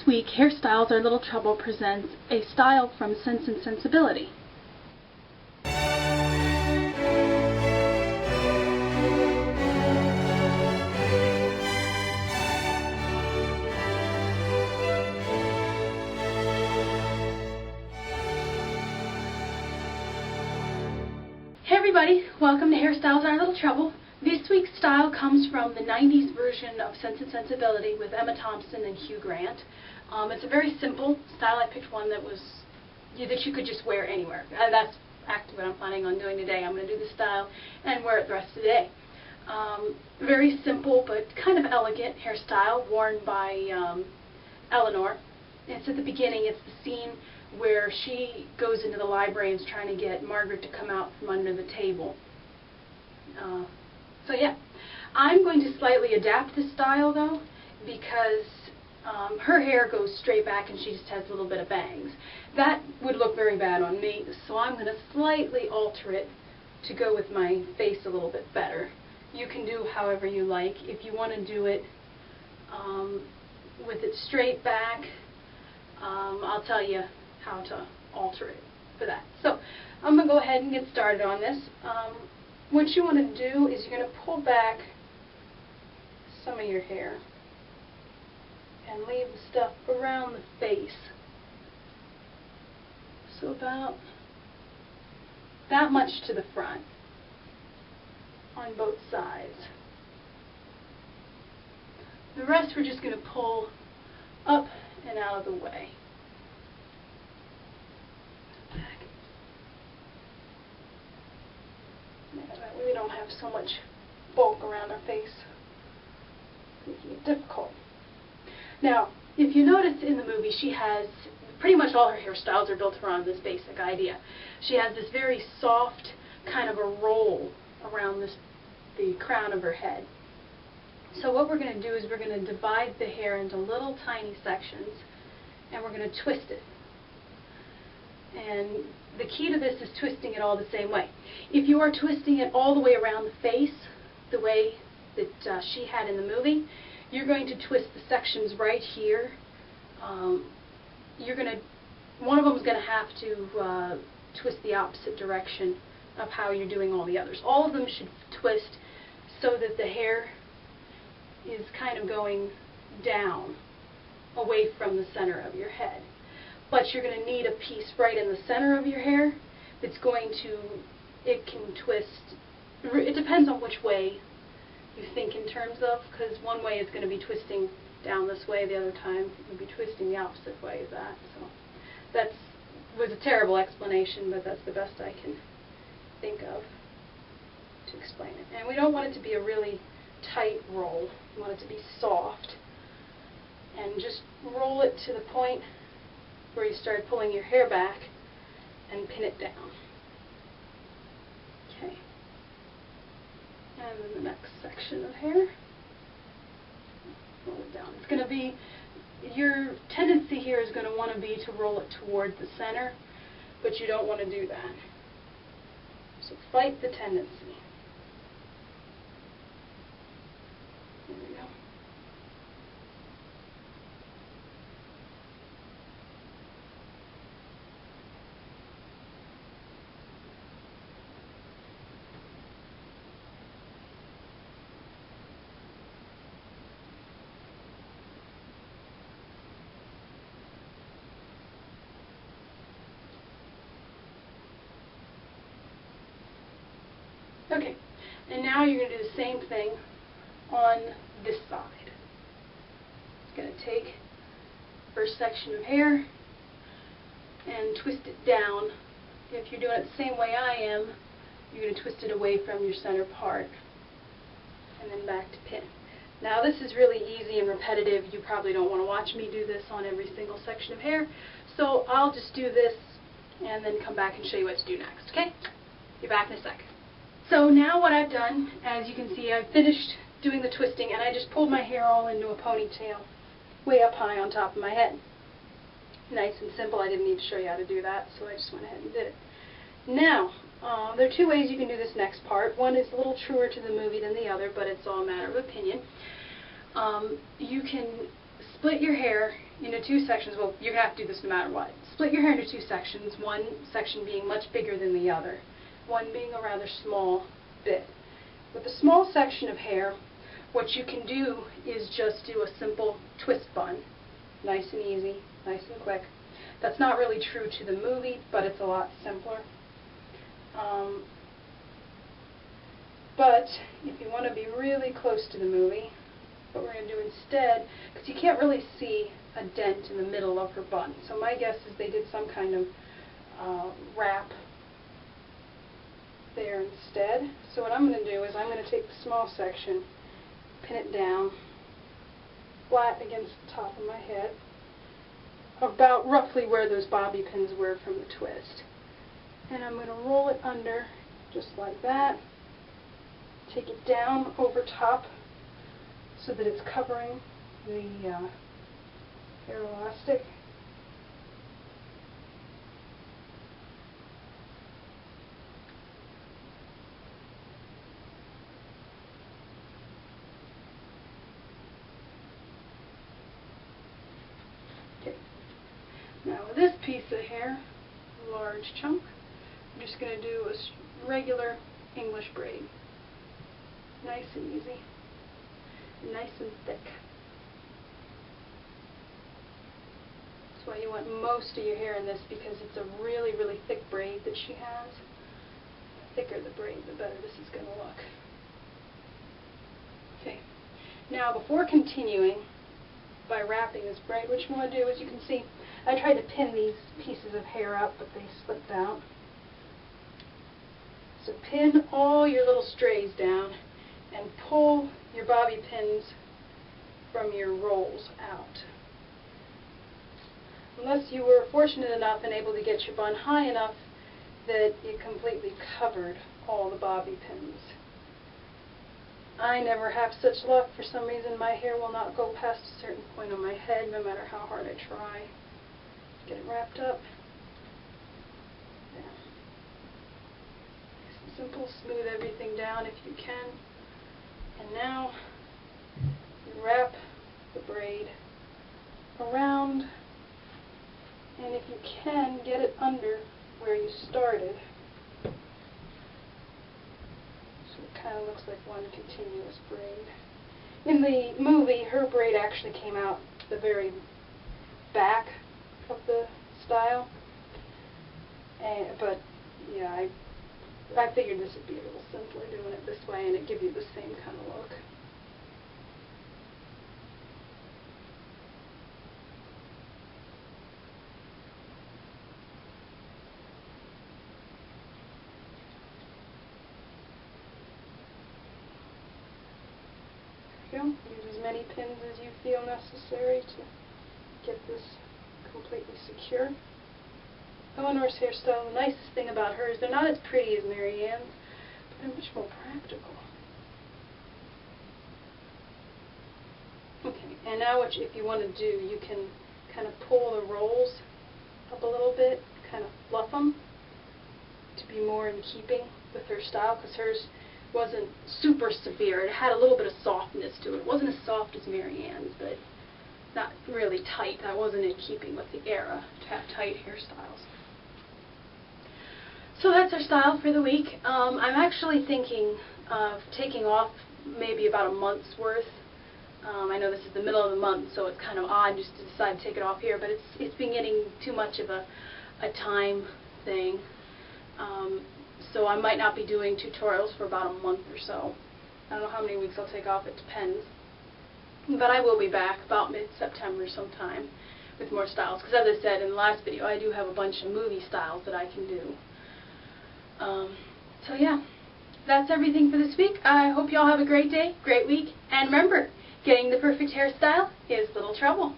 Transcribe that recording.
This week, Hairstyles Are Little Trouble presents a style from Sense and Sensibility. Hey everybody, welcome to Hairstyles Are Little Trouble. This week's style comes from the 90s version of Sense and Sensibility with Emma Thompson and Hugh Grant. It's a very simple style. I picked one that you could just wear anywhere. That's actually what I'm planning on doing today. I'm going to do the style and wear it the rest of the day. Very simple but kind of elegant hairstyle worn by Elinor. It's at the beginning. It's the scene where she goes into the library and is trying to get Margaret to come out from under the table. So yeah, I'm going to slightly adapt this style though, because her hair goes straight back and she just has a little bit of bangs. That would look very bad on me, so I'm going to slightly alter it to go with my face a little bit better. You can do however you like. If you want to do it with it straight back, I'll tell you how to alter it for that. So I'm going to go ahead and get started on this. What you want to do is you're going to pull back some of your hair and leave the stuff around the face. So about that much to the front on both sides. The rest we're just going to pull up and out of the way. That way we don't have so much bulk around our face, making it difficult. Now, if you notice in the movie, she has pretty much all her hairstyles are built around this basic idea. She has this very soft kind of a roll around the crown of her head. So what we're going to do is we're going to divide the hair into little tiny sections, and we're going to twist it. And the key to this is twisting it all the same way. If you are twisting it all the way around the face, the way that she had in the movie, you're going to twist the sections right here. One of them is going to have to twist the opposite direction of how you're doing all the others. All of them should twist so that the hair is kind of going down away from the center of your head. But you're going to need a piece right in the center of your hair that's going to, it can twist, it depends on which way you think in terms of, because one way is going to be twisting down this way, the other time it will be twisting the opposite way of that. So that was a terrible explanation, but that's the best I can think of to explain it. And we don't want it to be a really tight roll. We want it to be soft. And just roll it to the point where you start pulling your hair back and pin it down. Okay. And then the next section of hair, roll it down. It's going to be, your tendency here is going to want to be to roll it toward the center, but you don't want to do that. So fight the tendency. There we go. Okay, and now you're going to do the same thing on this side. It's going to take the first section of hair and twist it down. If you're doing it the same way I am, you're going to twist it away from your center part and then back to pin. Now this is really easy and repetitive. You probably don't want to watch me do this on every single section of hair, so I'll just do this and then come back and show you what to do next, okay? Be back in a sec. So now what I've done, as you can see, I've finished doing the twisting and I just pulled my hair all into a ponytail way up high on top of my head. Nice and simple. I didn't need to show you how to do that, so I just went ahead and did it. Now, there are two ways you can do this next part. One is a little truer to the movie than the other, but it's all a matter of opinion. You can split your hair into two sections. Well, you're going to have to do this no matter what. Split your hair into two sections, one section being much bigger than the other, one being a rather small bit. With a small section of hair, what you can do is just do a simple twist bun. Nice and easy, nice and quick. That's not really true to the movie, but it's a lot simpler. But if you want to be really close to the movie, what we're going to do instead, because you can't really see a dent in the middle of her bun, so my guess is they did some kind of wrap there instead. So what I'm going to do is I'm going to take the small section, pin it down flat against the top of my head, about roughly where those bobby pins were from the twist. And I'm going to roll it under just like that. Take it down over top so that it's covering the hair elastic. Okay. Now with this piece of hair, a large chunk, I'm just going to do a regular English braid. Nice and easy, nice and thick. That's why you want most of your hair in this, because it's a really, really thick braid that she has. The thicker the braid, the better this is going to look. Okay, now before continuing by wrapping this braid, what you want to do is, you can see, I tried to pin these pieces of hair up, but they slipped out. So pin all your little strays down and pull your bobby pins from your rolls out. Unless you were fortunate enough and able to get your bun high enough that it completely covered all the bobby pins. I never have such luck. For some reason my hair will not go past a certain point on my head, no matter how hard I try. Get it wrapped up. There. Nice and simple. Smooth everything down if you can. And now you wrap the braid around, and if you can, get it under where you started, so it kind of looks like one continuous braid. In the movie, her braid actually came out the very back of the style, but yeah, I figured this would be a little simpler doing it this way, and it'd give you the same kind of look. There you go. Use as many pins as you feel necessary to get this completely secure. Elinor's hairstyle, the nicest thing about her is they're not as pretty as Mary Ann's, but they're much more practical. Okay, and now if you want to do, you can kind of pull the rolls up a little bit, kind of fluff them to be more in keeping with her style, because hers wasn't super severe. It had a little bit of softness to it. It wasn't as soft as Mary Ann's, but not really tight. That wasn't in keeping with the era to have tight hairstyles. So that's our style for the week. I'm actually thinking of taking off maybe about a month's worth. I know this is the middle of the month, so it's kind of odd just to decide to take it off here, but it's been getting too much of a time thing. So I might not be doing tutorials for about a month or so. I don't know how many weeks I'll take off, it depends. But I will be back about mid-September sometime with more styles, because as I said in the last video, I do have a bunch of movie styles that I can do. So yeah, that's everything for this week. I hope you all have a great day, great week, and remember, getting the perfect hairstyle is little trouble.